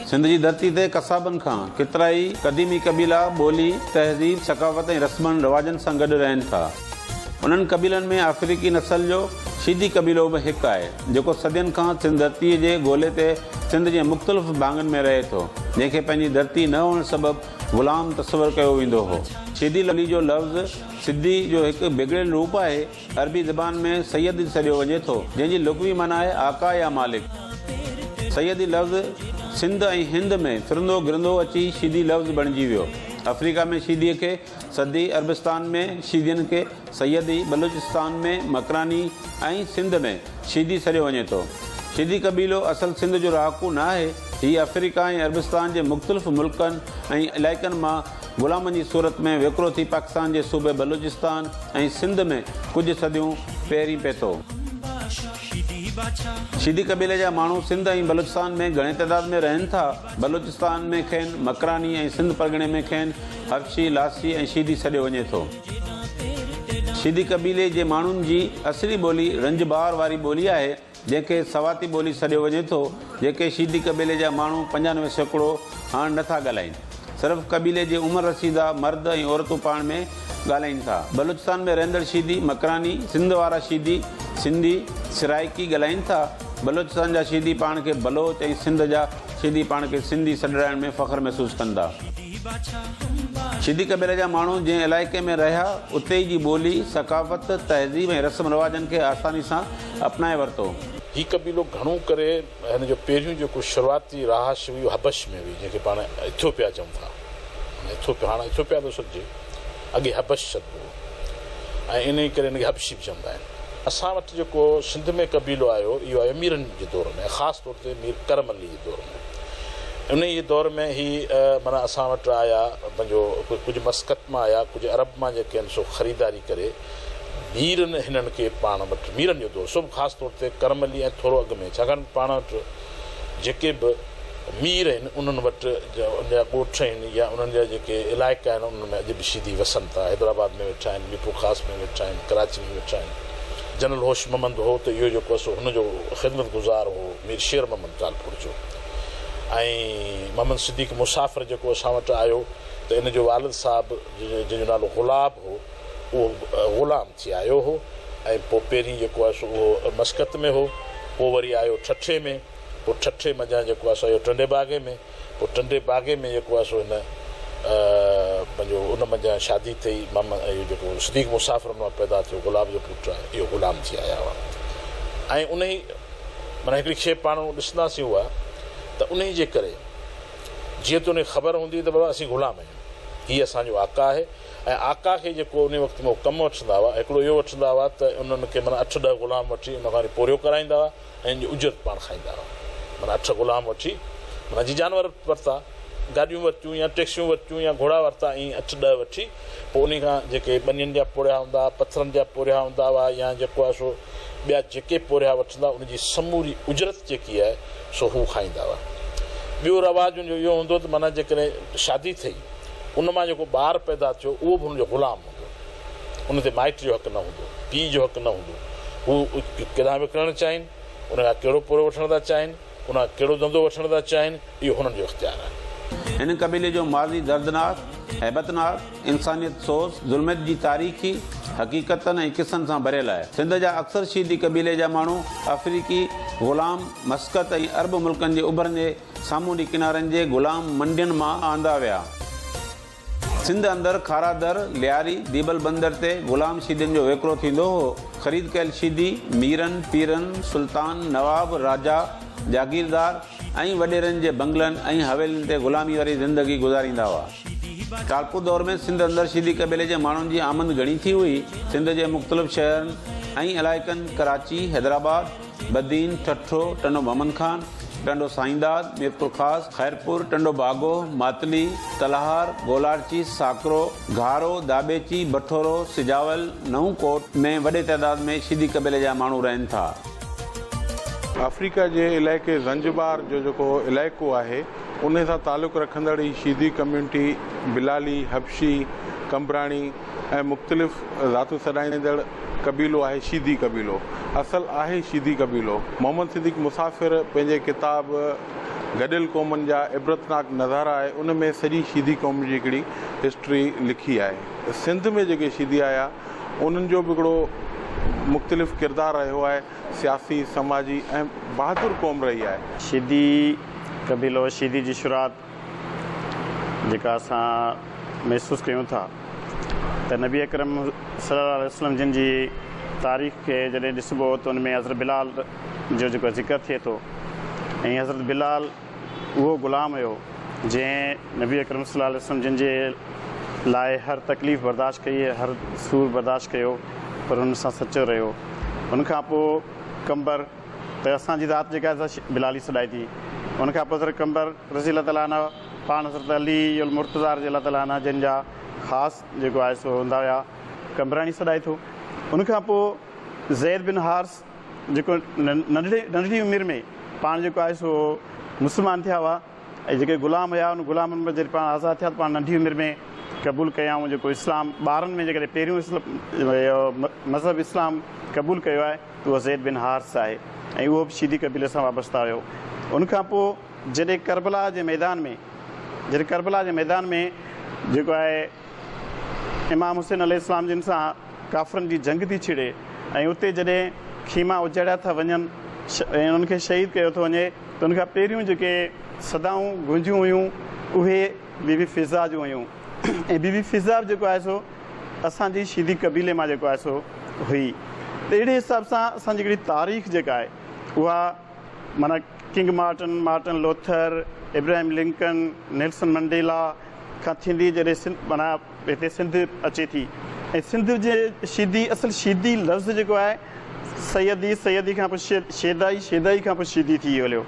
सिंध जी धरती ते कसाबनि खां केतिरा ई क़दीमी क़बीला ॿोली तहज़ीब सकाफ़त ऐं रस्मनि रवाजनि सां गॾु रहनि था। उन्हनि क़बीलनि में अफ्रीकी नस्ल जो शीदी क़बीलो बि हिकु आहे, जेको सदियुनि खां सिंध धरतीअ जे ॻोल्हे ते सिंध जे मुख़्तलिफ़ भाङनि में रहे थो, जंहिंखे पंहिंजी धरती न हुअण सबबि ग़ुलाम तस्वुरु कयो वेंदो हो। शीदी लली जो लफ़्ज़ सिद्धी जो हिकु बिगड़ियल रूप आहे। अरबी ज़बान में सैयद सॾियो वञे थो, जंहिंजी लुग़वी माना आहे आका या मालिक। सैयदी लफ़्ज़ सिंध ऐं हिंद में फिरंदो गिरंदो अची शीदी लफ़्ज़ बणिजी वियो। अफ्रीका में शीदीअ खे सदी, अरबिस्तान में शीदियुनि खे सैयदी, बलूचिस्तान में मकरानी ऐं सिंध में शीदी सॾियो वञे थो। शीदी क़बीलो असल सिंध जो रहाकू न आहे। हीअ अफ्रीका ऐं अरबिस्तान जे मुख़्तलिफ़ मुल्कनि ऐं इलाइक़नि मां ग़ुलामनि जी सूरत में विकिरो थी पाकिस्तान जे सूबे बलूचिस्तान ऐं सिंध में कुझु सदियूं पहिरीं पिए थो। शीदी क़बीले जा माण्हू सिंध ऐं बलूचिस्तान में घणे तइदाद में रहनि था। बलूचिस्तान में खेनि मकरानी ऐं सिंध परगि॒णे में खेनि हबशी, लासी ऐं शीदी सॾियो वञे थो। शीदी क़बीले जे माण्हुनि जी असली ॿोली रंजबार वारी ॿोली आहे, जंहिंखे सवाती ॿोली सॾियो वञे थो, जेके शीदी क़बीले जा माण्हू 95% हाणे नथा ॻाल्हाइनि। सिर्फ़ु क़बीले जे उमिरि रसीदा मर्द ऐं औरतूं पाण में ॻाल्हाइनि था। बलूचिस्तान में रहंदड़ शीदी मकरानी, सिंध वारा शीदी सिंधी सिराइकी ॻाल्हाइनि था। बलूचिस्तान जा शीदी पाण खे बलोच ऐं सिंध जा शीदी पाण खे सिंधी सॾाइण में फ़ख्रु महसूसु कंदा। शीदी क़बीले जा माण्हू जंहिं इलाइक़े में रहिया, उते जी ॿोली, सकाफ़त, तहज़ीब ऐं रस्म रवाजनि खे आसानी सां अपनाए वरितो। ही क़बीलो घणो करे हिन जो पहिरियों जेको शुरूआती रहाश हुई हबश में हुई, जंहिंखे पाण इथियोपिया चऊं था। इथियोपिया हाणे इथियोपिया थो सॾिजे, अॻे हबश शब्द हो ऐं इन करे हिनखे हबशी बि चवंदा आहिनि। असां वटि जेको सिंध में क़बीलो आयो, इहो आहे अमीरनि जे दौर में, ख़ासि तौर ते मीर करम अली जे दौर में। उन ई दौर में ही माना असां वटि आया, पंहिंजो कुझु मस्कत मां आया, कुझु अरब मां जेके आहिनि सो ख़रीदारी करे मीरनि हिननि खे पाण वटि, मीरनि जो दौरु सभु ख़ासि तौर ते करम अली ऐं थोरो अॻु में, छाकाणि पाण वटि जेके बि मीर आहिनि उन्हनि वटि उनजा ॻोठ आहिनि या उन्हनि जा जेके इलाइक़ा आहिनि उन्हनि में अॼु बि शीदी वसनि था। हैदराबाद में वेठा आहिनि, मीरपुर ख़ासि में वेठा आहिनि, कराची में वेठा आहिनि। जनरल होश मोहम्मद हो त इहो जेको आहे हुनजो ख़िदमत गुज़ार हो, मीर शेर मोहम्मद कालपुर जो। ऐं मोहम्मद सिद्दीक़ मुसाफ़िर जेको असां वटि आयो, त इन जो वालिद साहिबु जंहिंजो नालो गुलाब हो, उहो ग़ुलाम थी आयो हो ऐं पोइ पहिरीं जेको आहे सो उहो मस्कत में हो, पोइ वरी आयो ठठे में, पोइ ठठे मञा जेको आहे सो इहो टंडे बाग़े में, पोइ टंडे बाग़े में जेको आहे सो हिन पंहिंजो उन मंझां शादी थी। इहो जेको सिद्दीक़ मुसाफ़िर मां पैदा थियो, गुलाब जो पुटु आहे, इहो ग़ुलाम थी आया हुआ। ऐं उन ई माना हिकिड़ी शइ पाण ॾिसंदासीं उहा त उन ई जे करे जीअं त उन ख़बर हूंदी त बाबा असीं ग़ुलाम आहियूं, हीअ असांजो आका आहे। ऐं आका खे जेको उन वक़्त में कमु वठंदा हुआ, हिकिड़ो इहो वठंदा हुआ त उन्हनि खे माना 8-10 ग़ुलाम वठी उन खां पोरियो कराईंदा हुआ ऐं उजरत पाण खाईंदा हुआ। माना 8 ग़ुलाम वठी माना जीअं जानवर वरिता, गाॾियूं वरितियूं या टैक्सियूं वरितियूं या घोड़ा वरिता, ईअं 8-10 वठी पोइ उन खां जेके बनियनि जा पोरिया हूंदा, पथरनि जा पोरिया हूंदा हुआ या जेको आहे सो ॿिया जेके पोरिया वठंदा, उनजी समूरी उजरत जेकी आहे सो हू खाईंदा हुआ। ॿियो रवाज जो इहो हूंदो त माना जेकॾहिं शादी थी, उन मां जेको ॿारु पैदा थियो उहो बि हुनजो ग़ुलाम हूंदो, उन ते माइट जो हक़ु न हूंदो, पीउ जो हक़ु न हूंदो। हू केॾांहुं विकिरणु चाहिनि, उन खां कहिड़ो पोरो वठणु था चाहिनि, उन खां कहिड़ो धंधो वठणु था चाहिनि, इहो हुननि जो इख़्तियार आहे। हिन क़बीले जो माज़ी दर्दनाक, हैबतनाक, इंसानियत सोज़, ज़ुल्मत जी तारीख़ी हक़ीक़तनि ऐं किसनि सां भरियल आहे। सिंध जा अक्सर शीदी क़बीले जा माण्हू अफ्रीकी ग़ुलाम मस्कत ऐं अरब मुल्कनि जे उभरंदे सामूंडी किनारनि जे ग़ुलाम मंडियुनि मां आंदा विया। सिंध अंदरि खारादर, लियारी, दीबल बंदर ते ग़ुलाम शीदियुनि जो विकिरो थींदो हो। ख़रीद कयल शीदी मीरनि, पीरनि, सुल्तान, नवाब, राजा, जागीरदार ऐं वॾेरनि जे बंगलनि ऐं हवेलियुनि ते ग़ुलामी वारी ज़िंदगी गुज़ारींदा हुआ। कालपुर दौर में सिंध अंदरि शीदी क़बीले जे माण्हुनि जी आमद घणी थी हुई। सिंध जे मुख़्तलिफ़ शहरनि ऐं इलाइक़नि कराची, हैदराबाद, बदीन, ठठो, टंडो मोहम्मद खान, टंडो साईंदाद, मीरपुर ख़ास, खैरपुर, टंडो बागो, मातली, तलहार, गोलारची, साकरो, घारो, दाबेची, बठोरो, सिजावल, नऊं कोट में वॾे तइदाद में शीदी क़बीले जा माण्हू रहनि था। अफ्रीका जे इलाइक़े ज़ंजिबार जो जेको इलाइक़ो आहे, उन सां तालुक़ु रखंदड़ ही शीदी कम्यूनिटी बिलाली, हबशी, कंबराणी ऐं मुख़्तलिफ़ ज़ातूं सॾाईंदड़ क़बीलो आहे शीदी क़बीलो। असल आहे शीदी क़बीलो। मोहम्मद सिद्दीक़ मुसाफ़िर पंहिंजे किताब गॾियल क़ौमनि जा इबरतनाक नज़ारा आहे, उन में सॼी शीदी क़ौम जी हिकिड़ी हिस्ट्री लिखी आहे। सिंध में जेके शीदी आया उन्हनि जो बि हिकिड़ो मुख़्तलिफ़ किरदारु रहियो आहे, सियासी समाजी ऐं बहादुर क़ौम रही आहे। शीदी कबीलो, शीदी जी शुरूआत जेका असां महसूसु कयूं था त नबी अकरम सल्लल्लाहु अलैहि वसल्लम जिन जी तारीख़ खे जॾहिं ॾिसबो त उन में हज़रत बिलाल जो जेको ज़िक्र थिए थो, ऐं हज़रत बिलाल उहो ग़ुलाम हुयो जंहिं नबी अकरम सल्लल्लाहु अलैहि वसल्लम जिन जे लाइ हर तकलीफ़ बर्दाश्त कई, हर सूर बर्दाश्त कयो, पर हुन सां सचो रहियो। उनखां पोइ कंबर त असांजी ज़ात जेका आहे बिलाली सॾाई थी। उनखां पोइ हज़रत कंबर रज़ी अल्लाह ताला अन्हु पाण हज़रत अली उल मुर्तज़ा रज़ी अल्लाह ताला अन्हु जिन जा ख़ासि जेको आहे सो हूंदा हुया, कंबराणी सॾाई थो। उनखां पोइ ज़ैद बिन हारिस जेको नंढड़ी उमिरि में पाण जेको आहे सो मुस्लमान थिया हुआ, ऐं जेके ग़ुलाम हुया उन ग़ुलामनि में जॾहिं पाण आज़ादु थिया त पाण नंढी उमिरि में क़बूलु कयाऊं। जेको इस्लाम ॿारनि में जेकॾहिं पहिरियों मज़हब इस्लाम क़बूलु कयो आहे त उहो ज़ैद बिन हारिस आहे, ऐं उहो बि शीदी कबीले सां वाबस्ता हुयो। उनखां पोइ जॾहिं करबला जे मैदान में जेको आहे इमाम हुसैन अलैहिस्सलाम जिन सां काफ़रनि जी जंग थी छिड़े, ऐं उते जॾहिं खीमा उजाड़िया था वञनि ऐं उन्हनि खे शहीद कयो थो वञे, त उनखां पहिरियों जेके सदाऊं गूंजियूं हुयूं उहे बीबी फिज़ा जूं हुयूं। ऐं बीबी फिज़ा जेको आहे सो असांजी शीदी कबीले मां जेको आहे सो हुई। त अहिड़े हिसाब सां असांजी हिकिड़ी तारीख़ जेका आहे उहा माना king Martin Lothar, Ibrahim Lincoln, Nelson Mandela खां थींदी जॾहिं माना हिते सिंध अचे थी। ऐं सिंध जे शीदी असुलु शीदी लफ़्ज़ जेको आहे सैयदी खां पोइ शेदाई खां पोइ शीदी थी हलियो।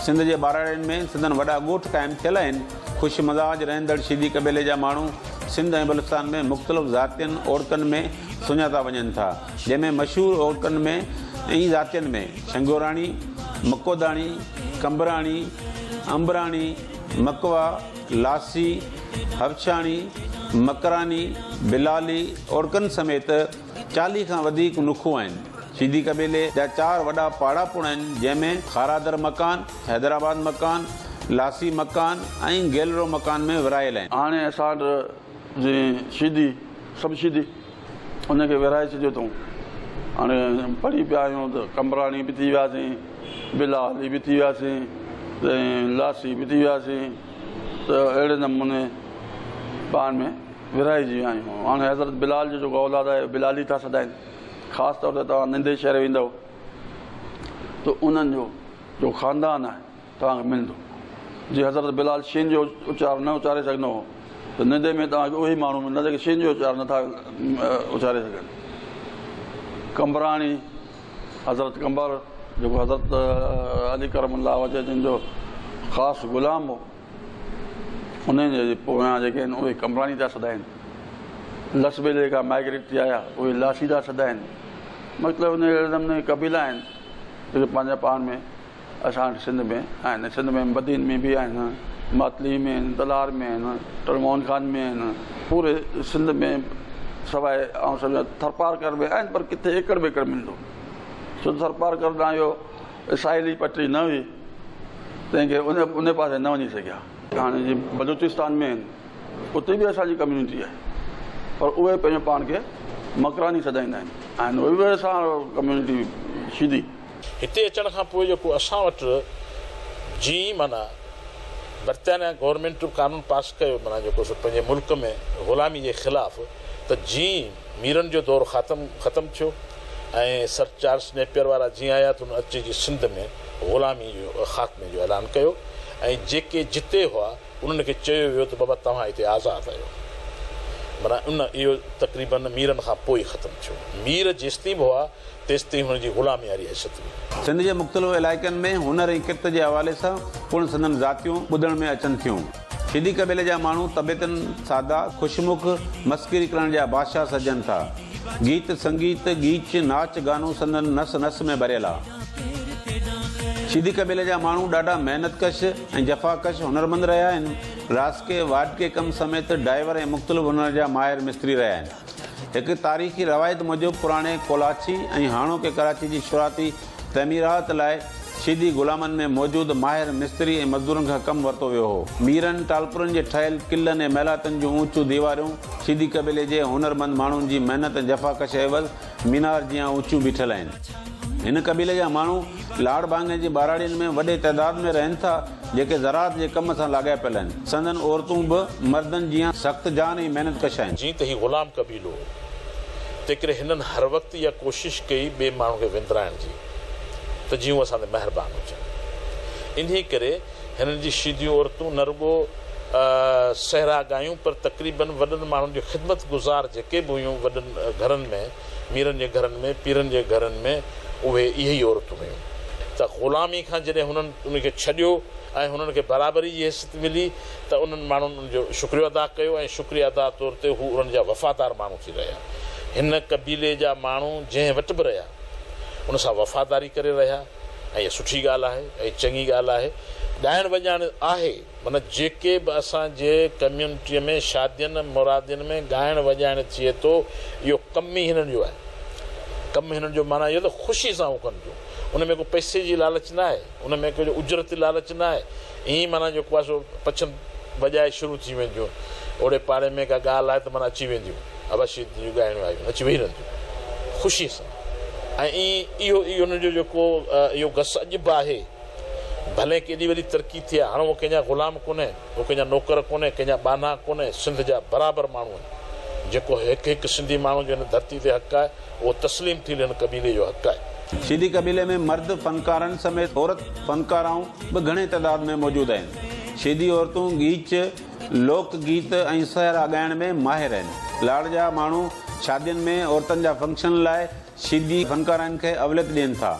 सिंध जे बाराड़ियुनि में सिंधनि वॾा ॻोठ क़ाइमु थियल आहिनि। ख़ुशि मज़ाज रहंदड़ शीदी कबीले जा माण्हू सिंध ऐं बलूचिस्तान में मुख़्तलिफ़ ज़ातियुनि औरतुनि में सुञाता वञनि था, जंहिंमें मशहूरु औरतुनि में ऐं ज़ातियुनि में शंगोराणी, मकोदाणी, कंबराणी, अंबराणी, मकवा, लासी, हबशाणी, मकरानी, बिलाली औरकनि समेत 40 खां वधीक नुखूं आहिनि। शीदी कबीले जा 4 वॾा पाड़ापुण आहिनि, जंहिंमें खारादर मकान, हैदराबाद मकान, लासी मकान ऐं गेलरो मकान में विरायल आहिनि। हाणे असां वटि जीअं शीदी सभु शीदी उनखे विराए छॾियो अथऊं। हाणे पढ़ी पिया आहियूं त कंबराणी बि थी वियासीं, बिलाली बि थी वियासीं, लासी बि थी वियासीं, त अहिड़े नमूने पाण में विराइजी विया आहियूं। हाणे हज़रत बिलाल जो जेको औलाद आहे बिलाली था सॾाइनि। ख़ासि तौर ते तव्हां निंदे शहर वेंदव त उन्हनि जो ख़ानदान आहे तव्हांखे मिलंदो। जीअं हज़रत बिलाल शीन जो उचार न उचारे सघंदो हो, त निंदे में तव्हांखे उहे माण्हू मिलंदा जेके शीन जो उचार नथा उचारे सघनि। कंबराणी हज़रत कंबर जेको हज़रत अली करमुल्लाह वजह जिन जो ख़ासि ग़ुलाम हो, उन जे पोयां जेके आहिनि उहे कंबराणी था सॾाइनि। लसबेले खां माइग्रेट थी आया उहे लासी था सॾाइनि। मतिलबु उन अहिड़े नमूने कबीला आहिनि जेके पंहिंजा पाण में असां वटि सिंध में आहिनि। सिंध में बदीन में बि आहिनि, मातली में आहिनि, तलार में आहिनि, टरमोन खान में आहिनि, पूरे सिंध में सवाइ ऐं सम्झो थरपारकर में आहिनि, पर किथे एकड़ बेकड़ मिलंदो। छो त थरपारकर न इहो साहिली पटरी न हुई, तंहिंखे उन पासे न वञी सघिया। हाणे जीअं बलूचिस्तान में आहिनि, उते बि असांजी कम्यूनिटी आहे, पर उहे पंहिंजो पाण खे मकरानी सॾाईंदा आहिनि। उहे बि असां कम्यूनिटी शीदी। हिते अचण खां पोइ जेको असां वटि जीअं माना बर्तानिया गवर्नमेंट कानून पास कयो, माना जेको पंहिंजे मुल्क में ग़ुलामी जे ख़िलाफ़, त जीअं मीरनि जो दौरु ख़तमु थियो ऐं सर चार्ल्स नेपियर वारा जीअं आया त उन अची सिंध में ग़ुलामी जो ख़ात्मे जो ऐलान कयो, ऐं जेके जिते हुआ उन्हनि खे चयो वियो त बाबा तव्हां हिते आज़ादु आहियो। माना इहो तक़रीबन मीरनि खां पोइ ख़तमु थियो। मीर जेसिताईं बि हुआ तेसिताईं हुनजी ग़ुलामी वारी हैसियत हुई। सिंध जे मुख़्तलिफ़ इलाइक़नि में हुनर ऐं किर्त जे हवाले सां पिणु संदनि ज़ातियूं ॿुधण में अचनि थियूं। शीदी कबीले जा माण्हू तबियतनि सादा, ख़ुशमुख, मस्करी करण जा बादशाह सजनि था। गीत संगीत, गीच, नाच गानो संदनि नस नस में भरियल आहे। शीदी कबीले जा माण्हू ॾाढा महिनतकश ऐं जफ़ाकश हुनरमंद रहिया आहिनि। रासके वाटके कम समेत ड्राइवर ऐं मुख़्तलिफ़ हुनर जा माहिर मिस्त्री रहिया आहिनि। हिकु तारीख़ी रवायत मूजिबि पुराणे कोलाची ऐं हाणोके कराची जी शुरूआती तमीरात लाइ शीदी ग़ुलामनि में मौजूदु माहिर मिस्त्री ऐं मज़दूरनि खां कमु वरितो वियो हो। मीरनि टालपुरनि जे ठहियल किलनि ऐं महिलातुनि जूं ऊचियूं दीवारूं शीदी क़बीले जे हुनरमंद माण्हुनि जी महिनत ऐं जफ़ाकश एवज़ मीनार जियां ऊचियूं बीठल आहिनि। हिन क़बीले जा माण्हू लाड़ बांगे जी ॿाराड़ियुनि में वॾे तइदाद में रहनि था, जेके ज़राअत जे कम सां लाॻापियल आहिनि। संदन औरतूं बि मर्दनि जियां सख़्त जान ऐं महिनत कश आहिनि। जीअं त ही ग़ुलाम क़बीलो तंहिं हिननि हर वक़्तु इहा कोशिशि कई ॿिए माण्हू खे विंदराइण जी, त जीअं असां ते महिरबान हुजनि। इन करे हिननि जी शीदियूं औरतूं न रुॻो सहरा ॻायूं, पर तक़रीबन वॾनि माण्हुनि जो ख़िदमत गुज़ार जेके बि हुयूं वॾनि घरनि में, मीरनि जे घरनि में, पीरनि जे घरनि में, उहे इहे ई औरतूं हुयूं। त ग़ुलामी खां जॾहिं हुननि उनखे छॾियो ऐं हुननि खे बराबरी जी हैसियत मिली, त उन्हनि माण्हुनि उनजो शुक्रियो अदा कयो ऐं शुक्रिया अदा तौर ते हू उन्हनि जा वफ़ादार माण्हू थी रहिया। हिन क़बीले जा माण्हू जंहिं वटि बि रहिया उन सां वफ़ादारी करे रहिया, ऐं इहा सुठी ॻाल्हि आहे ऐं चङी ॻाल्हि आहे। ॻाइण वॼाइण आहे, माना जेके बि असांजे कम्यूनिटीअ में शादियुनि मुरादियुनि में ॻाइण वॼाइण थिए थो, इहो कमु ई हिननि जो आहे। कमु हिननि जो माना इहो त ख़ुशी सां उहो कनि थियूं, उन में को पैसे जी लालच न आहे, उन में को उजरती लालच न आहे। ईअं माना जेको आहे सो पछन वॼाए शुरू थी वेंदियूं, ओड़े पाड़े में का ॻाल्हि आहे त माना अची वेंदियूं, अवश्य जूं ॻाइणियूं आहियूं, अची वेही रहंदियूं ख़ुशी सां। ऐं इहो हुनजो जेको इहो घस अॼु बि आहे, भले केॾी वॾी तरक़ी थी आहे, हाणे उहो कंहिंजा ग़ुलाम कोन्हे, उहो कंहिंजा नौकर कोन्हे, कंहिंजा बाना कोन्हे, सिंध जा बराबरि माण्हू आहिनि। जेको हिकु हिकु सिंधी माण्हू जो हिन धरती ते हक़ु आहे, उहो तस्लीम थी हिन क़बीले जो हक़ु आहे। शीदी क़बीले में मर्द फनकारनि समेत औरत फनकाराऊं बि घणे तइदाद में मौजूदु आहिनि। शीदी औरतूं गीच, लोक गीत ऐं सहरा ॻाइण में माहिर आहिनि। लाड़ जा माण्हू शादियुनि में औरतुनि जा फंक्शन लाइ शीदी फनकारनि खे अवलियत ॾियनि था।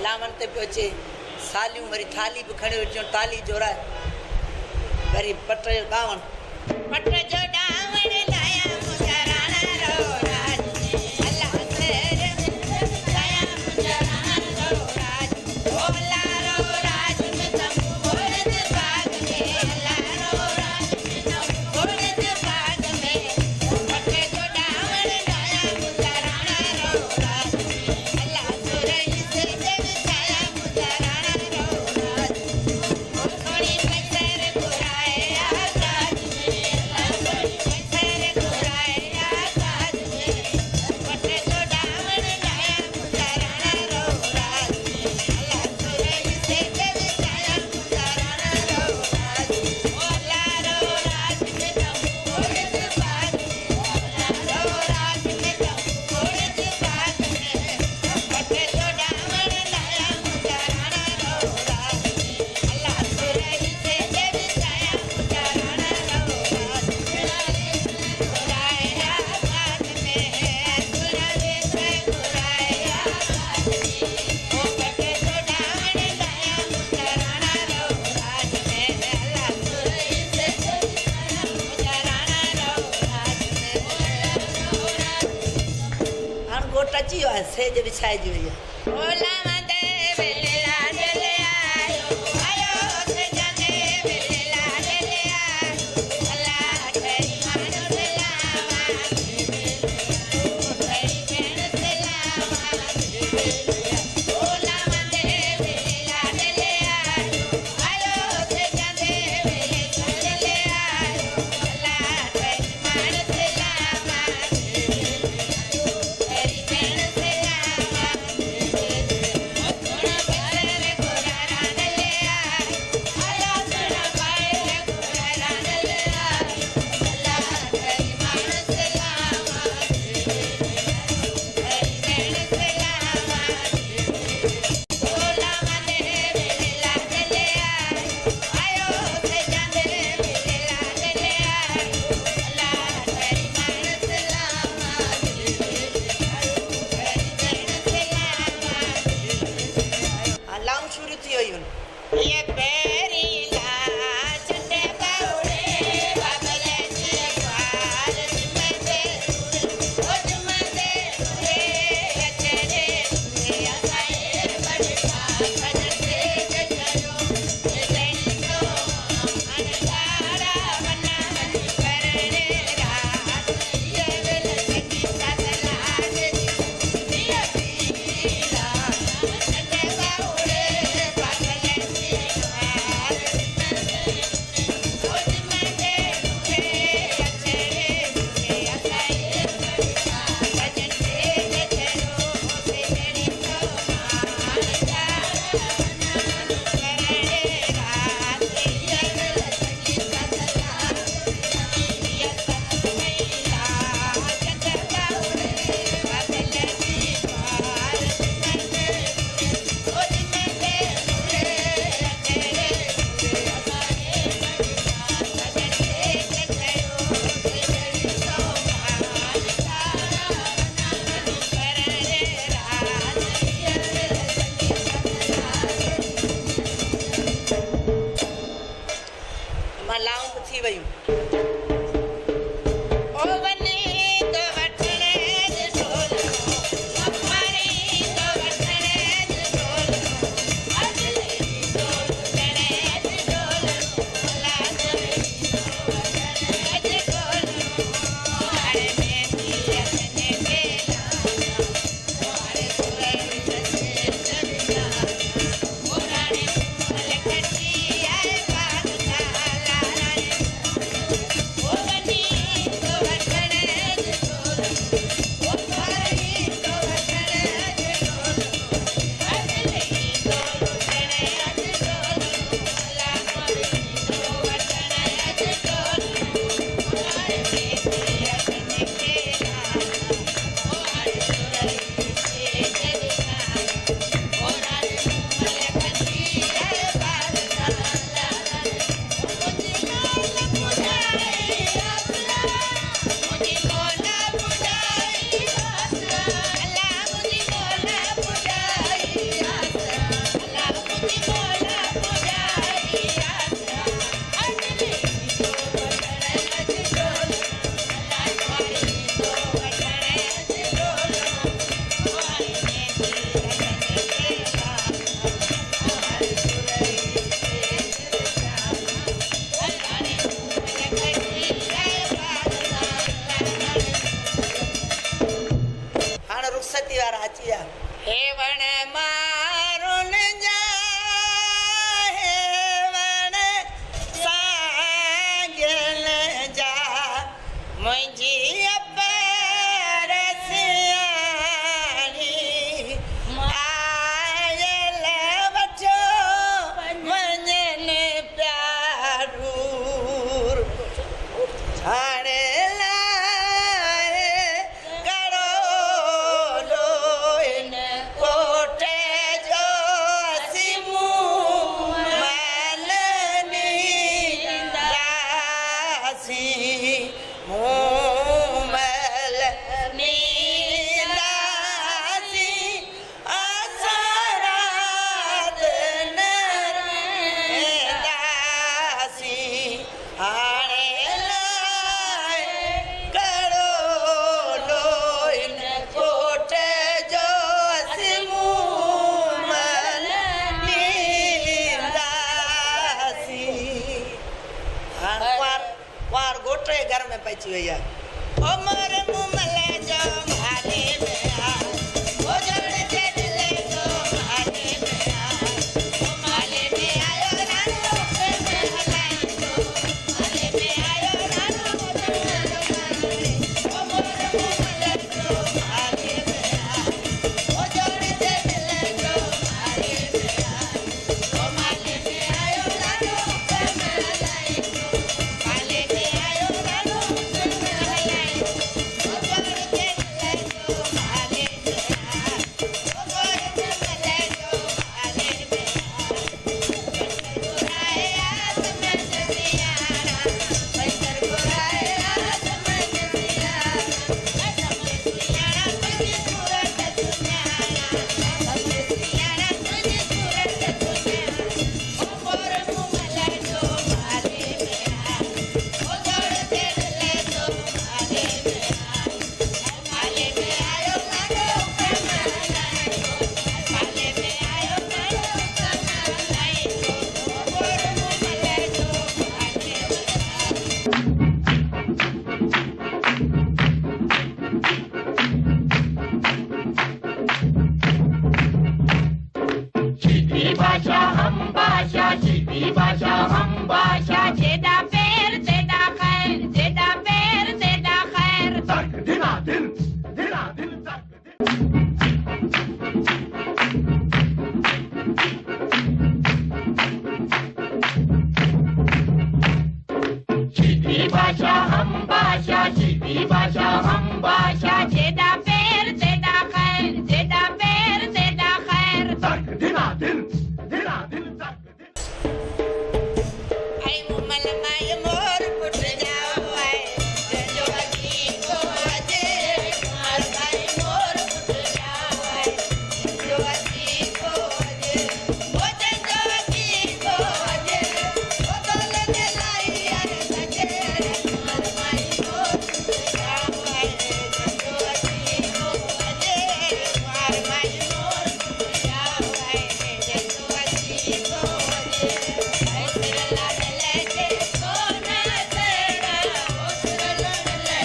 लामन ते पियो अचे, सालियूं वरी थाली बि खणी अचूं, ताली जोराए वरी पट जो ॾावण, पट जो ॾावण लाया मुंहिंजा राणा रो राज, अलाह तेरे लाया मुंहिंजा राणा रो राज, ओला रो राज में तम गोरद बाग में, अलाह रो राज में तम गोरद बाग में, पट जो ॾावण लाया मुंहिंजा राणा रो राज, अलाह तेरे अची वियो आहे सेज विछाइजी वई आहे ओला मंदे बेला डले आयो आयो सेजा दे बेला डले आयो अल्लाह ठहरी मानो सलामा ठहरी कहण सलामा ओला मंदे बेला डले आयो आयो सेजा दे बेला डले आयो अल्लाह ठहरी मानो सलामा ये पेरी ला चंडे बाउड़े बाबले जी पाल जुमदे ओ जुमदे रे अचरे रे आए बड़का भजते जजरो जैनी तो अनगारा बना करने रात ये वेल सकी सतला दे दिया पीला चंडे बाउड़े बाबले में पची वई आहे ओ मोर मुमले जो माले में आ ओ जोड़ के दिले जो माले में आ ओ माले में आयो रानो पे में हलाई जो माले में आयो रानो पे में हलाई ओ मोर मुमले जो माले में आ ओ जोड़ के दिले जो माले में आ ओ माले में आयो रानो पे में हलाई जो माले में आयो रानो पे में हलाई ओ जोड़ के दिले जो माले में आ ओ जोड़ के दिले जो माले में आ बुराए आस में जसियारा पैकर बुराए आस में जसियारा जसियारा तुझी सूरत सुन्यारा जसियारा तुझी सूरत सुन्यारा ओ मोर मुमले जो माले में आ ओ जोड़ के दिले जो माले में आ माले में आयो रानो पे में हलाई जो माले में आयो रानो पे में हलाई जो ओ मोर मुमले जो माले में आ सीधी भाषा हम भाषा सीधी भाषा हम भाषा जेदा पैर जेदा खैर जेदा पैर जेदा खैर तक दिना दिन तक दिन सीधी भाषा हम भाषा सीधी भाषा हम भाषा जेदा पैर जेदा खैर जेदा पैर जेदा खैर तक दिना दिन तक दिन आई मुमल माय मोर पुट जाओ आए जो अजी को अजे कुमार भाई मोर पुट जाओ आए जो अजी को अजे ओ जो अजी को अजे ओ दौलत लाई अरे सजे कुमार भाई मोर पुट जाओ आए जो अजी को अजे कुमार भाई मोर पुट जाओ आए जो अजी को अजे ऐसे ला ले के सोना तेरा ओसर ले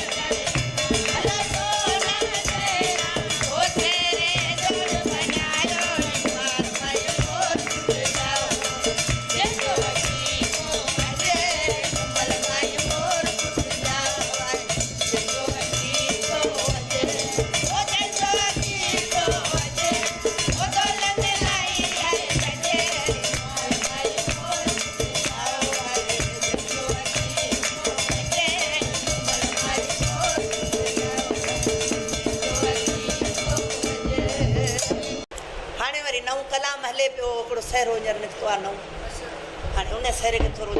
अला सोना तेरा ओ तेरे जोड़ बनायो कुमार भाई मोर पुट जाओ जे जो अजी को अजे कुमार भाई मोर पुट जाओ जे जो अजी को अजे ओ जे जो अजी को अजे ओ दौलत लाई आए सजे कुमार भाई मोर पुट जाओ जे जो अजी को अजे कुमार भाई मोर पुट जाओ जे जो अजी को अजे हाणे वरी नओं कलाम हले पियो हिकिड़ो सहरो हींअर निकितो आहे नओं हाणे उन सहरे खे थोरो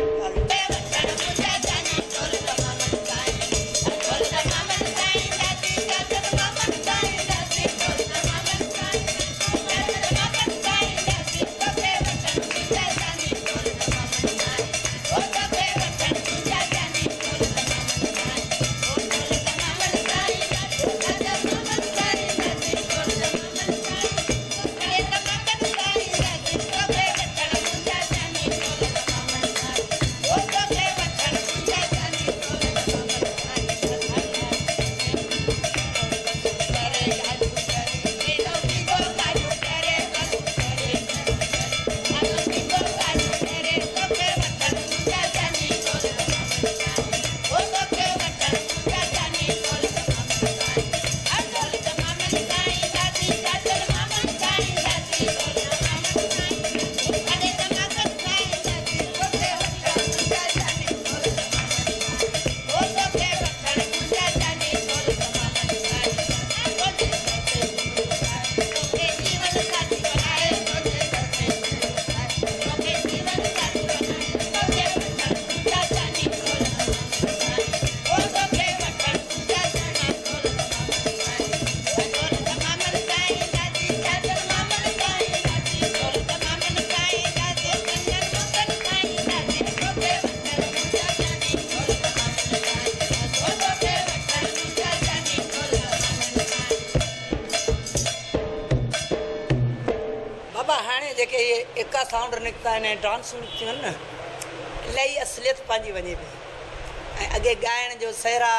जेके ये एका साउंड निकिता आहिनि डांसूं निकितियूं आहिनि न इलाही असलियत पंहिंजी वञे पई ऐं अॻे ॻाइण जो सहरा,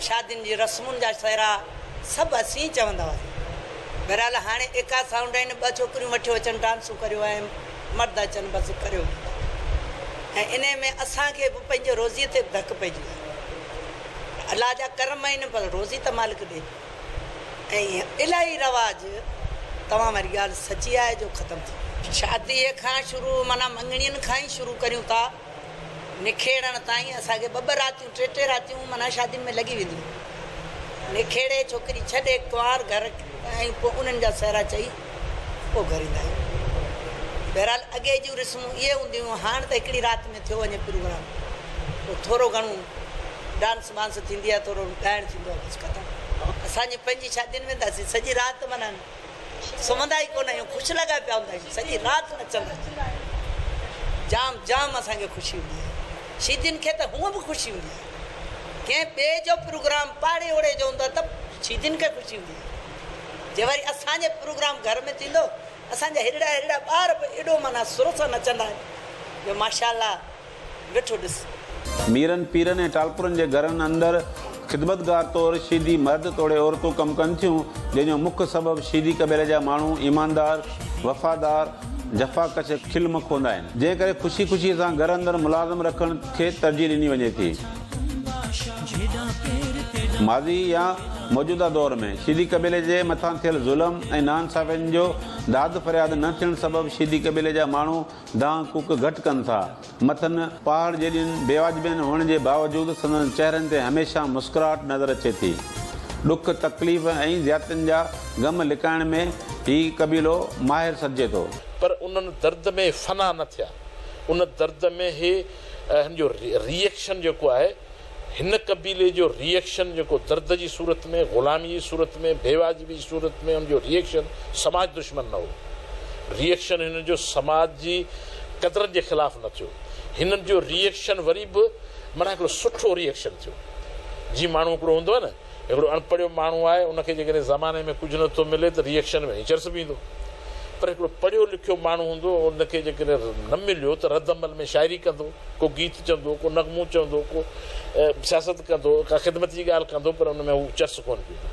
शादियुनि जी रस्मुनि जा सहरा सभु असीं चवंदा हुआसीं। बहरहाल हाणे एका साउंड आहिनि, 2 छोकिरियूं वठियो अचनि, डांसूं करियो ऐं मर्द अचनि बसि करियो। ऐं इन में असांखे बि पंहिंजो रोज़ीअ ते धकु पइजी वियो। अलाह जा करम आहिनि, पर रोज़ी त मालिक ॾे। ऐं इलाही रवाज तव्हां वारी ॻाल्हि सची आहे जो ख़तमु थी। शादीअ खां शुरू माना मंगणियुनि खां ई शुरू करियूं था, निखेड़ण ताईं असांखे 2-2 रातियूं 3-3 रातियूं माना शादियुनि में लॻी वेंदियूं। निखेड़े छोकिरी छॾे कुंवार घर ऐं पोइ उन्हनि जा सहरा चई पोइ घर ईंदा आहियूं। बहरहाल अॻे जूं रस्मूं इहे हूंदियूं। हाणे त हिकिड़ी राति में थियो वञे प्रोग्राम, पोइ थोरो घणो डांस वांस थींदी आहे, थोरो ॻाइणु थींदो आहे, बसि ख़तमु। असांजी पंहिंजी शादियुनि में वेंदासीं, सॼी राति माना सुम्हंदा ई कोन आहियूं, ख़ुशि लॻा पिया हूंदा आहियूं, सॼी राति नचंदा। जाम जाम असांखे ख़ुशी हूंदी आहे। शादियुनि खे त हूअं बि ख़ुशी हूंदी आहे। कंहिं ॿिए जो प्रोग्राम पाड़े ओड़े जो हूंदो आहे त शादियुनि खे ख़ुशी हूंदी आहे। जे वरी असांजे प्रोग्राम घर में थींदो, असांजा हेड़ा ॿार बि एॾो माना सुर सां नचंदा आहिनि जो माशाअल्लाह वेठो ॾिस। मीरनि पीरनि ऐं टालपुरनि जे घरनि अंदरि ख़िदमतगार तौरु शीदी मर्द तोड़े औरतूं कमु कनि थियूं, जंहिंजो मुख्य सबबु शीदी क़बीले जा माण्हू ईमानदार, वफ़ादार, जफ़ाकश खिलम हूंदा आहिनि, जंहिं करे ख़ुशी ख़ुशी सां घर अंदरि मुलाज़िम रखण खे तरजीह ॾिनी वञे थी। माज़ी या मौजूदा दौर में शीदी क़बीले जे मथां थियल ज़ुल्म ऐं नाइंसाफ़ियुनि जो दाद फ़रियाद न थियण सबबु शीदी क़बीले जा माण्हू दाह कूक घटि कनि था। मथनि पहाड़ जहिड़ियुनि बेवाजिबियुनि हुअण जे बावजूदि संदनि चहिरनि ते हमेशह मुस्कुराहट नज़र अचे थी। ॾुख तकलीफ़ ऐं ज़ियादतियुनि जा गम लिकाइण में हीउ क़बीलो माहिर सॾिजे थो। पर उन्हनि दर्द में फना न थिया, उन दर्द में हिन जो रिएक्शन जेको आहे, हिन क़बीले जो रिएक्शन जेको दर्द जी सूरत में, ग़ुलामी जी सूरत में, बेवाजिबी जी सूरत में उनजो रिएक्शन समाज दुश्मन न हो। रिएक्शन हिन जो समाज जी क़दरनि जे ख़िलाफ़ न थियो। हिननि जो रिएक्शन वरी बि माना हिकिड़ो सुठो रिएक्शन थियो। जीअं माण्हू हिकिड़ो हूंदो आहे न, हिकिड़ो अनपढ़ियो माण्हू आहे, उनखे जेकॾहिं ज़माने में कुझु नथो मिले त रिएक्शन में चर्स बि ईंदो। पर हिकिड़ो पढ़ियो लिखियो माण्हू हूंदो, उनखे जेकॾहिं न मिलियो त रदमल में शाइरी कंदो, को गीत चवंदो, को नगमो चवंदो, को सियासत कंदो, का ख़िदमत जी ॻाल्हि कंदो, पर उन में हू चर्स कोन पींदो।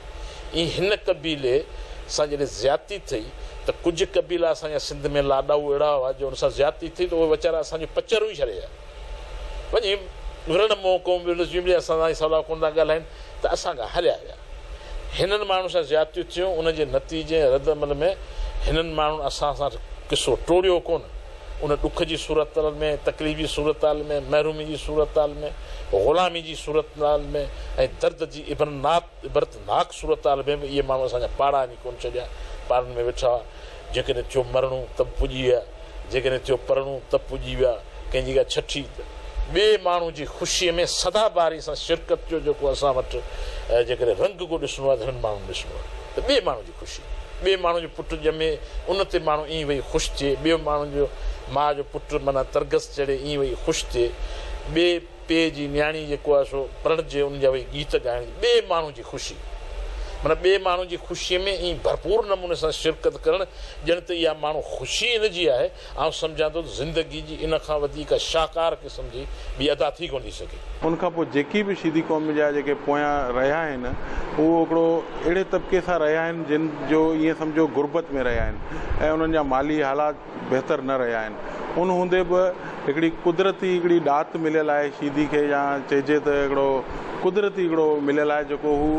ईअं हिन क़बीले सां जॾहिं ज़्यादती थी त कुझु क़बीला असांजा सिंध में लाॾाऊ अहिड़ा हुआ जो हुन सां ज़्यादती थी त उहे वीचारा असांजो पचरूं ई छॾे वञी घुरण मौक़ो मिलियो, असां सां सवला कोन था ॻाल्हाइनि त असां खां हलिया विया। हिननि माण्हुनि सां ज़्यादतियूं थियूं, उनजे नतीजे रदमल में हिननि माण्हुनि असां सां किसो टोड़ियो कोन। उन ॾुख जी सूरत में, तकलीफ़ जी सूरत में, महरूमी जी सूरत में, ग़ुलामी जी सूरत में ऐं दर्द जी इबरतनाक सूरत में बि इहे माण्हू असांजा पाड़ा वञी कोन छॾिया। पाड़नि में वेठा हुआ। जेकॾहिं थियो मरणो त पुॼी विया, जेकॾहिं थियो पढ़णो त पुॼी विया, कंहिंजी का छठी ॿिए माण्हू जी ख़ुशीअ में सदाबारी सां शिरकत जो जेको असां वटि जेकॾहिं रंग को ॾिसणो आहे त हिननि माण्हुनि ॾिसणो आहे त ॿिए माण्हू जी ख़ुशी, ॿिए माण्हू जो पुटु ॼमे उन ते माण्हू ईअं वेही ख़ुशि थिए, ॿियो माण्हू जो माउ जो पुटु माना तरगस चढ़े ईअं वेही ख़ुशि थिए, ॿिए पीउ जी न्याणी जेको आहे सो प्रणजे उन जा वेही गीत ॻाइण, ॿिए माण्हू जी ख़ुशी माना ॿिए माण्हू जी ख़ुशीअ में ईअं भरपूर नमूने सां शिरकत करणु, ॼण त इहा माण्हू ख़ुशी इन जी आहे। ऐं सम्झां थो ज़िंदगी जी इन खां वधीक शाहकार क़िस्म जी ॿी अदा थी कोन थी सघे। उनखां पोइ जेकी बि शीदी क़ौम जा जेके पोयां रहिया आहिनि उहो हिकिड़ो अहिड़े तबिके सां रहिया आहिनि जिन जो ईअं सम्झो गुरबत में रहिया आहिनि ऐं उन्हनि जा माली हालात बहितर न रहिया आहिनि। उन हूंदे बि हिकिड़ी कुदरती हिकिड़ी ॾात मिलियल आहे शीदी खे, या चइजे त हिकिड़ो कुदरती हिकिड़ो मिलियल आहे जेको हू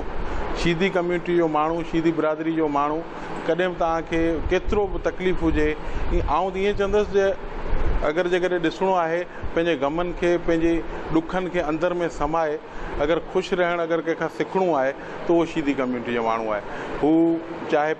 शीदी कम्यूनिटी जो माण्हू, शीदी बिरादरी जो माण्हू कॾहिं बि तव्हांखे केतिरो बि तकलीफ़ हुजे, आउं त ईअं चवंदुसि जे अगरि जेकॾहिं ॾिसणो आहे पंहिंजे गमनि खे, पंहिंजे ॾुखनि खे अंदरि में समाए अगरि ख़ुशि रहणु अगरि कंहिंखां सिखणो आहे त उहो शीदी कम्यूनिटी जो माण्हू आहे। हू चाहे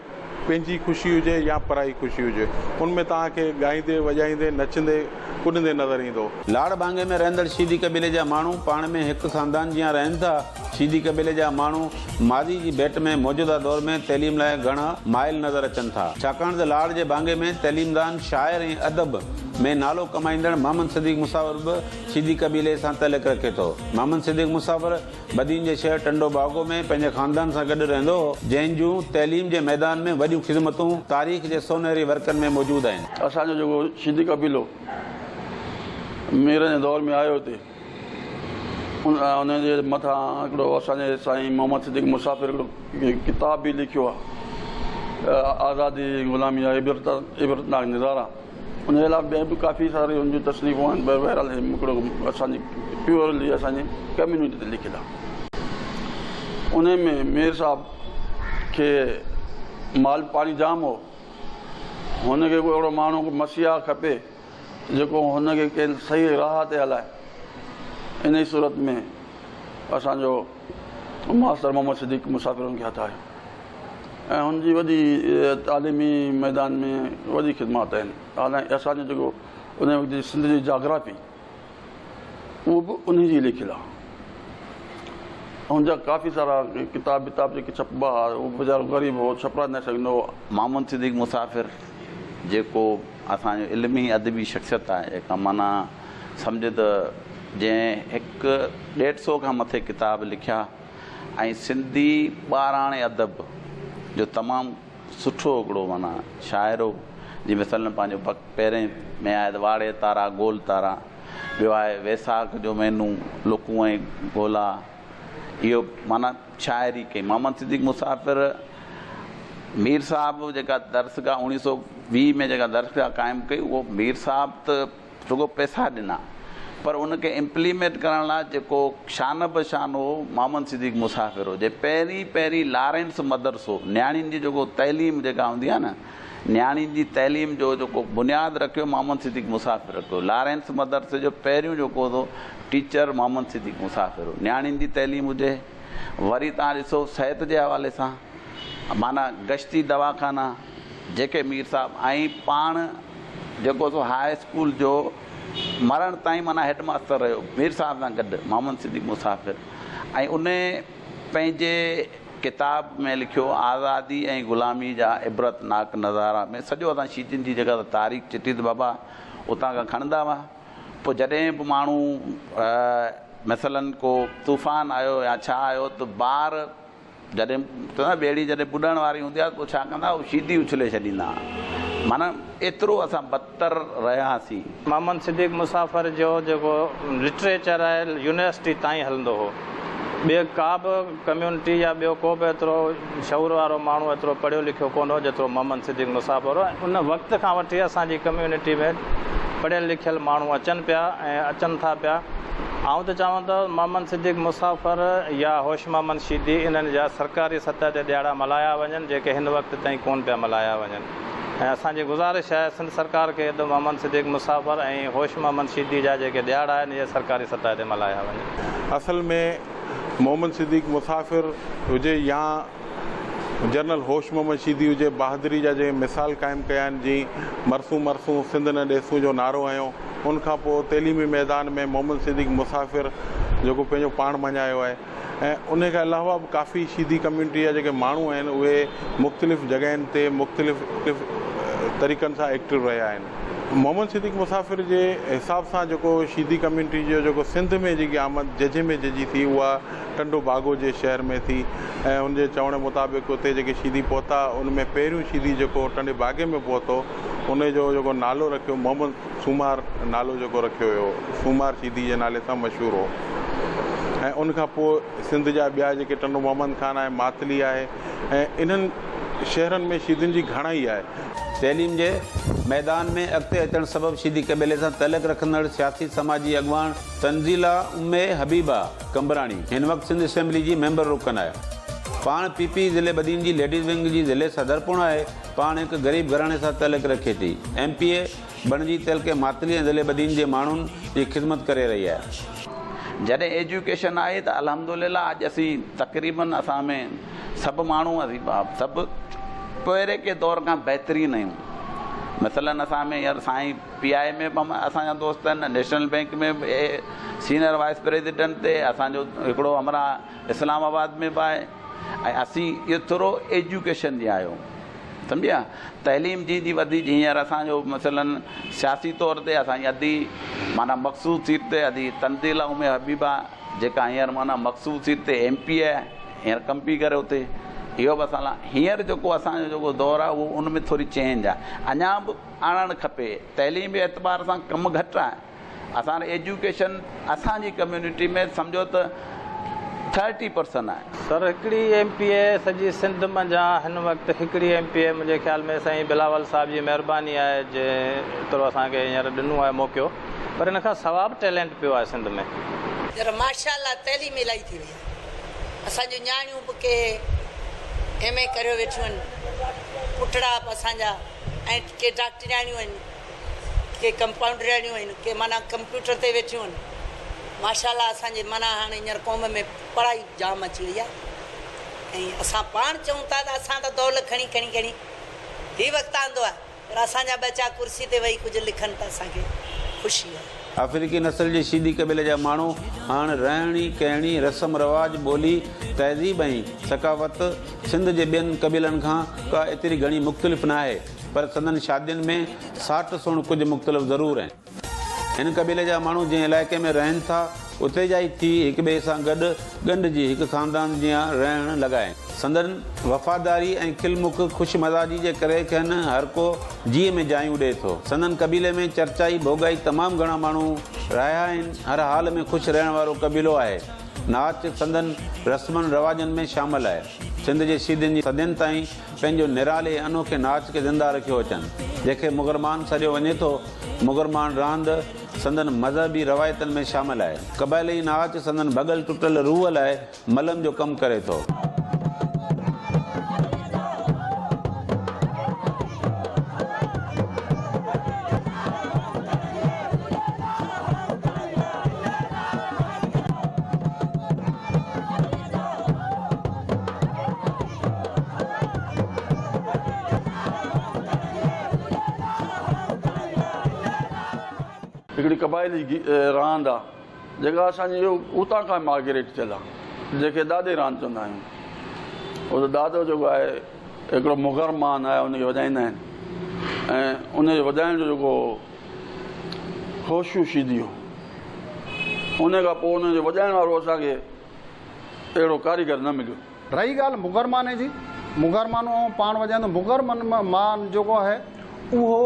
पंहिंजी ख़ुशी हुजे या पराई ख़ुशी हुजे, उनमें तव्हांखे ॻाईंदे वॼाईंदे नचंदे कुॾंदे नज़र ईंदो। लाड़ बांगे में रहंदड़ शीदी क़बीले जा माण्हू पाण में हिकु ख़ानदान जीअं रहनि था। शीदी क़बीले जा माण्हू मादी जी भेट में मौजूदा दौर में तइलीम लाइ घणा माइल नज़र अचनि था, छाकाणि त लाड़ जे बांगे में तइलीमदान शाइर ऐं अदब में नालो कमाईंदड़ मोहम्मद सिद्दीक़ मुसाफ़िर बि शीदी क़बीले सां तलक रखे थो। मोहम्मद सिद्दीक़ मुसाफ़िर बदीन जे शहर टंडो बागो में पंहिंजे ख़ानदान सां गॾु रहंदो हो, जंहिं जूं तइलीम जे मैदान में वॾियूं ख़िदमतूं तारीख़ जे सोनेरी वर्कनि में मौजूदु आहिनि। असांजो जेको शीदी क़बीलो मीर जे दौर में आयो हिते, उनजे मथां हिकिड़ो असांजे साईं मोहम्मद सिद्दीक़ मुसाफ़िर हिकिड़ो किताब बि लिखियो आहे, आज़ादी ग़ुलामी जा इबरतनाक नज़ारा। उनजे अलावा ॿिया बि काफ़ी सारी उनजूं तसनीफ़ूं आहिनि, बहरहाल हिकिड़ो असांजी प्योरली असांजी कम्यूनिटी ते लिखियलु आहे। उन में मीर साहब खे माल पाणी जाम हो, हुनखे को अहिड़ो माण्हू मसीहा खपे जेको हुनखे कंहिं सही राह ते हलाए। इन ई सूरत में असांजो मास्टर मोहम्मद सिद्दीक़ मुसाफ़िर खे हथायो ऐं हुनजी वॾी तालीमी मैदान में वॾी ख़िदमत आहिनि। हालांकि असांजो जेको उन वक़्त जी सिंध जी जाग्राफी उहो बि उन जी लिखियलु आहे। हुनजा काफ़ी सारा किताब विताब जेके छपबा हुआ उहो वीचारो ग़रीब हो, छपा न सघंदो हो। मोहम्मद सिद्दीक़ मुसाफ़िर जेको असांजो इल्मी अदबी शख़्सियत आहे, जेका माना सम्झ त जंहिं 150 खां मथे किताब लिखिया ऐं सिंधी ॿाराणे अदब जो तमामु सुठो हिकिड़ो माना शाइर हो। जीअं मिसल पंहिंजो पहिरें में आहे त वाड़े तारा गोल तारा, ॿियो आहे वैसाख जो मैनू लुकूं ऐं गोला, इहो माना शाइरी कई। मोहम्मद सिद्दीक़ मुसाफ़िर मीर साहब जेका दरसगाह 1920 में जेका दरसगाह क़ाइमु कई, उहो मीर साहब त रुगो पैसा ॾिना, पर उनखे इम्प्लीमेंट करण लाइ जेको शान बशान हो मोहम्मद सिद्दीक़ मुसाफ़िर हो। जे पहिरीं लारेंस मदरसो न्याणियुनि जी जेको तइलीम जेका हूंदी आहे न, न्याणियुनि जी तइलीम जो जेको बुनियादु रखियो मोहम्मद सिद्दीक़ मुसाफ़िर रखियो। लारेंस मदरसे जो पहिरियों जेको हो टीचर मोहम्मद सिद्दीक़ मुसाफ़िर हो। न्याणियुनि जी तइलीम हुजे, वरी तव्हां ॾिसो सिहत जे हवाले सां माना गश्ती दवाखाना जेके मीर साहब, ऐं पाण जेको सो हाई स्कूल जो मरण ताईं माना हेड मास्टर रहियो मीर साहब सां गॾु मोहम्मद सिद्दीक़ मुसाफ़िर। ऐं उन पंहिंजे किताब में लिखियो आज़ादी ऐं ग़ुलामी जा इबरतनाक नज़ारा में सॼो असां शीतियुनि जी जेका तारीख़ चिटी त बाबा उतां खां खणंदा हुआ। पोइ जॾहिं बि माण्हू मसलन को तूफ़ान आयो या छा आयो त ॿार जॾहिं ॿेड़ी जॾहिं ॿुॾण वारी हूंदी आहे पोइ छा कंदा, उहो शीदी उछले छॾींदा। माना एतिरो असां बदतर रहियासीं। मोहम्मद सिद्दीक़ मुसाफ़िर जो जेको लिटरेचर आहे यूनिवर्सिटी ताईं हलंदो हो। ॿिए का बि कम्यूनिटी या ॿियो को बि एतिरो शौर वारो माण्हू एतिरो पढ़ियो लिखियो कोन हो जेतिरो मोहम्मद सिद्दीक़ मुसाफ़िर हो। उन वक़्त खां वठी असांजी कम्यूनिटी में पढ़ियल लिखियल माण्हू अचनि पिया ऐं अचनि था पिया। आउं त चवां त मोहम्मद सिद्दीक़ मुसाफ़िर या होश मोहम्मद शीदी इन्हनि जा सरकारी सतह ते ॾियारा मल्हाया वञनि जेके हिन वक़्त ताईं कोन पिया मल्हाया वञनि। ऐं असांजी गुज़ारिश आहे सिंध सरकार खे त मोहम्मद सिद्दीक़ मुसाफ़िर ऐं होश मोहम्मद शीदी जा जेके ॾियारा आहिनि इहे सरकारी सतह ते मल्हाया वञनि। असल में मोहम्मद सिद्दीक़ मुसाफ़िर हुजे या जनरल होश मोहम्मद शीदी हुजे, बहादुरी जा जे मिसाल क़ाइमु कया आहिनि, जीअं मरसूं सिंध न ॾेसूं जो नारो हयो। उनखां पोइ तइलीमी मैदान में मोहम्मद सिद्दीक़ मुसाफ़िर जेको पंहिंजो पाण मञायो आहे। ऐं उन खां अलावा बि काफ़ी शीदी कम्यूनिटी जा जेके माण्हू आहिनि उहे मुख़्तलिफ़ जॻहियुनि ते मुख़्तलिफ़ तरीक़नि सां एक्टिव रहिया आहिनि। मोहम्मद सिद्दीक़ मुसाफ़िर जे हिसाब सां जेको शीदी कम्यूनिटी जो जेको सिंध में जेकी आमद जजे में जजी थी उहा टंडो बागो जे शहर में थी। ऐं उनजे चवण मुताबिक़ उते जेके शीदी पहुता उनमें पहिरियों शीदी जेको टंडे बागे में पहुतो उनजो जेको नालो रखियो मोहम्मद सूमार नालो जेको रखियो हुयो, सूमार शीदी जे नाले सां मशहूरु हो। ऐं उनखां पोइ सिंध जा ॿिया जेके टंडो मोहम्मद खान आहे, मातली आहे, ऐं इन्हनि शहरनि में शीदियुनि जी घणाई आहे। तइलीम जे मैदान में अॻिते अचणु सबबि शीदी क़बीले सां तलक रखंदड़ सियासी समाजी अॻवान तंज़ीला उम्मे हबीबा कंबराणी हिन वक़्तु सिंध असेंबली जी मेंबर रुकन आहे। पाण PP ज़िले बदीन जी लेडीज़ विंग जी ज़िले सदरपुर आहे। पाण हिकु ग़रीब घराणे सां तलक रखे थी। MPA बणजी तहलके मातली ऐं ज़िले बदीन जे माण्हुनि जी ख़िदमत करे रही आहे। जॾहिं एजुकेशन आहे त अल्हम्दुलिल्लाह अॼु असीं तक़रीबन असां में सभु माण्हू सभु पहिरें के दौर खां बहितरीन आहियूं। मसलन असां में हींअर साईं PI में असांजा दोस्त आहिनि, नेशनल बैंक में सीनियर वाइस प्रेसिडेंट ते असांजो हिकिड़ो हमरा इस्लामाबाद में बि आहे। ऐं असीं इहो थोरो एजुकेशन जी आहियूं सम्झिया। तइलीम जी वधी हींअर असांजो मसलन सियासी तौर ते असांजी अदी माना मखसूस सीट ते अदी तंज़ीला उम्मे हबीबा जेका हींअर माना मखसूस सीट ते MP आहे, हींअर कंपी करे उते। इहो बि असां लाइ हींअर जेको असांजो जेको दौरु आहे उहो उनमें थोरी चेंज आहे, अञा बि आणणु खपे। तइलीम जे एतबार सां कमु घटि आहे असां एजुकेशन असांजी कम्यूनिटी में सम्झो त 30% आहे। सर हिकिड़ी MPA सॼी सिंध मंझि हिन वक़्तु हिकिड़ी MPA मुंहिंजे ख़्याल में साईं बिलावल साहिब जी महिरबानी आहे जे एतिरो असांखे हींअर ॾिनो आहे मौक़ो, पर हिन खां सवाइ बि टैलेंट पियो आहे सिंध में। जरा माशाअल्लाह तइलीम इलाही थी वई आहे। असांजूं न्याणियूं बि के MA करे वेठियूं आहिनि, पुटड़ा बि असांजा, ऐं के डॉक्टरियाणियूं आहिनि, के कंपाउंडरियाणियूं आहिनि, के माना कंप्यूटर ते वेठियूं आहिनि। माशाअल्लाह असांजे माना हाणे हींअर क़ौम में पढ़ाई जाम अची वई आहे। ऐं असां पाण चऊं था त असां त दौल खणी खणी खणी ही वक़्तु आंदो आहे, पर असांजा बचा कुर्सी ते वेही कुझु लिखनि त असांखे ख़ुशी आहे। अफ्रीकी नस्ल जे शीदी कबीले जा माण्हू हाणे रहणी कहणी रस्म रवाज ॿोली तहज़ीब ऐं सकाफ़त सिंध जे ॿियनि कबीलनि खां का एतिरी घणी मुख़्तलिफ़ न आहे, पर संदनि शादियुनि में साठ सुण कुझु मुख़्तलिफ़ ज़रूरु आहिनि। हिन कबीले जा माण्हू जंहिं इलाइक़े में रहनि था उते जा ई थी हिक ॿिए सां गॾु ॻंढिजी हिकु ख़ानदान जीअं रहणु लॻाए। संदनि वफ़ादारी ऐं खिलमुख ख़ुशि मज़ाजी जे करे खेनि हर को जीअ में जायूं ॾिए थो। संदनि कबीले में चर्चाई भोगाई तमामु घणा माण्हू रहिया आहिनि। हर हाल में ख़ुशि रहण वारो कबीलो आहे। नाच संदनि रस्मनि रवाजनि में शामिल आहे। सिंध जे शीदियुनि जी सदियुनि ताईं पंहिंजो निराले अनोखे नाच खे ज़िंदा रखियो अचनि, जंहिंखे मुगरमान सॾियो वञे थो। मुगरमान रांदि संदनि मज़हबी रवायतनि में शामिल आहे। क़बाइली नाच संदनि भॻल टुटल रूह लाइ मलम जो कमु करे थो। हिकिड़ी क़बाइली रांदि आहे जेका असांजी उतां खां माइग्रेट थियल आहे, जंहिंखे दादे रांदि चवंदा आहियूं। उहो दादो जेको आहे हिकिड़ो मुगरमान आहे, उनखे वॼाईंदा आहिनि ऐं उनजे वॼाइण जो जेको ख़ुशू शीदी हो, उन खां पोइ उनजो वॼाइण वारो असांखे अहिड़ो कारीगर न मिलियो। रही ॻाल्हि मुगरमाने जी, मुगरमानो पाण वॼाईंदो। मुगरमान जेको आहे उहो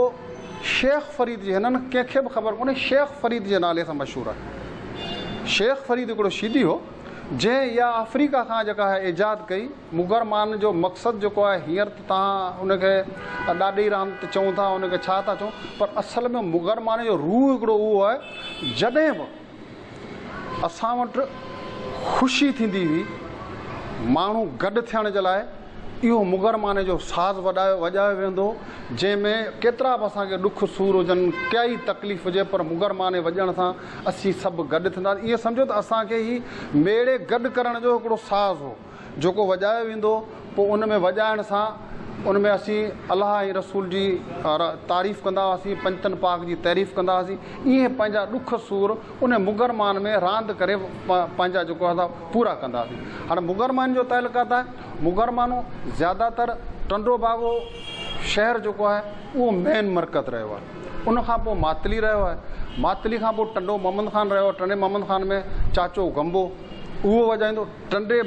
शेख फरीद जी, हिननि कंहिंखे बि ख़बर कोन्हे, शेख फरीद जे नाले सां मशहूरु आहे। शेख फरीद हिकिड़ो शीदी हो जंहिं इहा अफ्रीका खां जेका आहे ईजाद कई। मुगरमान जो मक़सदु जेको आहे, हींअर त तव्हां उनखे ॾाढी रांदि चऊं था, उनखे छा था चऊं, पर असल में मुगरमान जो रूह हिकिड़ो उहो आहे। जॾहिं बि असां वटि ख़ुशी थींदी हुई माण्हू गॾु थियण जे लाइ, इहो मुगरमाने जो साज़ वॼायो वेंदो, जंहिंमें केतिरा बि असांखे ॾुख सूर हुजनि, कई तकलीफ़ हुजे, पर मुगरमाने वॼण सां असीं सभु गॾु थींदा। इहे सम्झो त असांखे ई मेड़े गॾु करण जो हिकिड़ो साज़ हो जेको वॼायो वेंदो। पोइ उन में वॼाइण सां उन में असीं अलाह ऐं रसूल जी तारीफ़ कंदा हुआसीं, पंजतन पाक जी तारीफ़ कंदा हुआसीं। ईअं पंहिंजा ॾुख सूर उन मुगरमान में रांदि करे पंहिंजा जेको आहे पूरा कंदा हुआसीं। हाणे मुगरमान जो तइलुकात आहे, मुगरमानो ज़्यादातर टंडो बागो शहर जेको आहे उहो मेन मरकज़ रहियो आहे। उनखां पोइ मातली रहियो आहे, मातली खां पोइ टंडो मोहम्मद ख़ान रहियो। टंडे मोहम्मद ख़ान में चाचो गंबो उहो वॼाईंदो। टंडे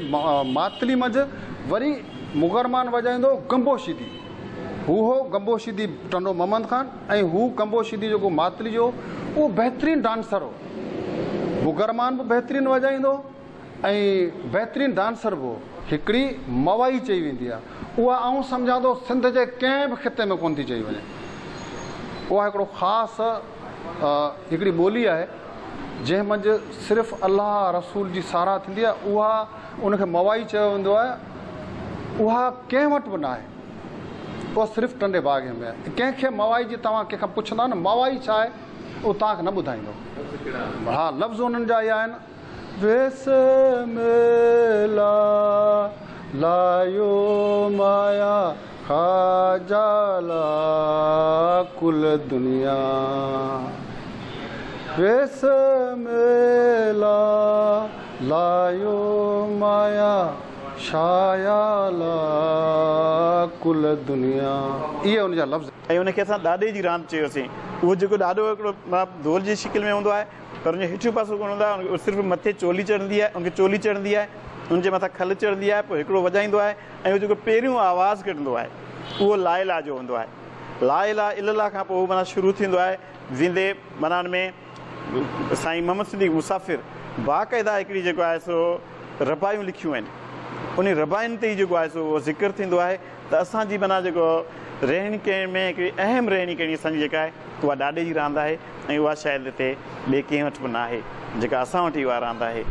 मातली मंझि वरी मुगरमान वॼाईंदो गंबो शीदी। हू हो गंबो शीदी टंडो मोहम्मद ख़ान, ऐं हू गंबो शीदी जेको मातली जो उहो बहितरीनु डांसर हो। मुगरमान बि बहितरीनु वॼाईंदो ऐं बहितरीनु डांसर बि हो। हिकिड़ी मवाई चई वेंदी आहे, उहा आउं सम्झां थो सिंध जे कंहिं बि ख़िते में कोन थी चई वञे। उहा हिकिड़ो ख़ासि हिकिड़ी ॿोली आहे जंहिं मंझि सिर्फ़ु अलाह रसूल जी साराह थींदी आहे। उहा उनखे मवाई चयो वेंदो आहे। उहा कंहिं वटि बि न आहे, उहा सिर्फ़ु टंडे बागे में आहे। कंहिंखे मवाई जी तव्हां कंहिंखां पुछंदा न मवाई छा आहे, उहो तव्हांखे न ॿुधाईंदो। हा, लफ़्ज़ उन्हनि जा इहा आहिनि, वेस मेला लायो माया खाजाला कुल दुनिया, वेस मेला लायो माया शायाला कुल दुनिया। इहे उन जा लफ़्ज़। ऐं उनखे असां ॾाॾे जी रांदि चयोसीं। उहो जेको ॾाढो हिकिड़ो ढोल जी शिकिल में हूंदो आहे, पर उनजो हेठियों पासो कोन हूंदो आहे। सिर्फ़ु मथे चोली चढ़ंदी आहे, उनखे चोली चढ़ंदी आहे, उनजे मथां खल चढ़ंदी आहे, पोइ हिकिड़ो वॼाईंदो आहे। ऐं उहो जेको पहिरियों आवाज़ु कढंदो आहे उहो ला इला जो हूंदो आहे। ला इला इला खां पोइ माना शुरू थींदो आहे ज़िंदे माना में साईं मोहम्मद सिद्दीक़ मुसाफ़िर बाक़ाइदा हिकिड़ी जेको आहे सो रबायूं लिखियूं आहिनि। उन रबायुनि ते ई जेको आहे सो उहो ज़िक्र थींदो आहे त असांजी माना जेको रहणी कहणी में हिकिड़ी अहम रहणी कहणी असांजी जेका आहे उहा ॾाॾे जी रांदि आहे ऐं उहा शायदि हिते ॿिए कंहिं वटि बि न आहे जेका असां वटि ई उहा रांदि आहे।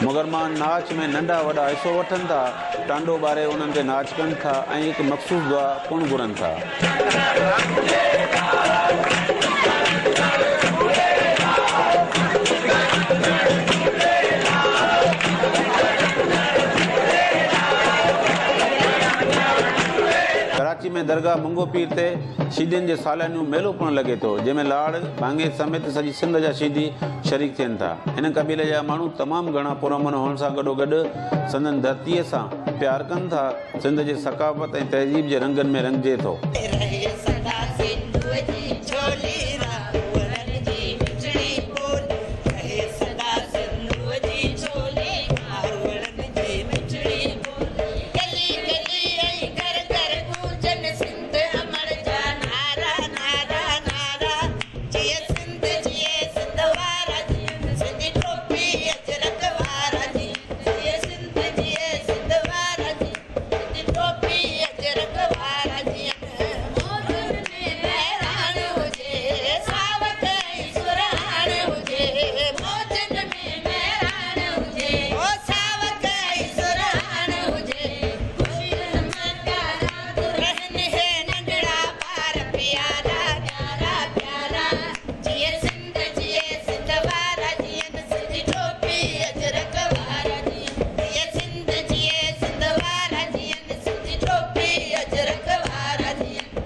मुगरमान नाच में नंढा वॾा हिसो वठनि था, टांडो ॿारे उन्हनि ते नाच कनि था ऐं हिकु मख़सूस दुआ पिणु घुरनि था। कराची में दरगाह मंगो पीर ते शीदियुनि जे सालियानो मेलो पिणु लॻे थो, जंहिंमें लाड़ भांगे समेत सॼी सिंध जा शीदी शरीक थियनि था। हिन क़बीले जा माण्हू तमामु घणा पुरअमन हुअण सां गॾोगॾु संदन धरतीअ सां प्यारु कनि था। सिंध जे सकाफ़त ऐं तहज़ीब जे रंगनि में रंगिजे थो।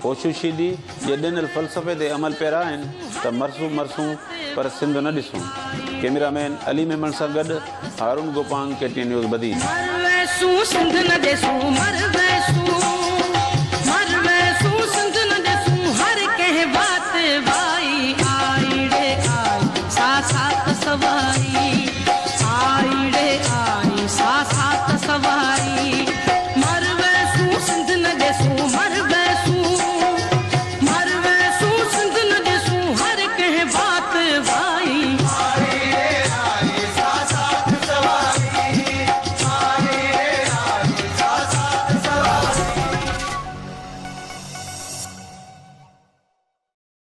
कोशिश शीदी जे ॾिनल फ़लसफ़े ते अमल पैरा आहिनि त मरसूं मरसूं पर सिंध न ॾिसूं। कैमरामैन अली मेमन सां गॾु हारून गोपांग, KTN न्यूज़ बदी।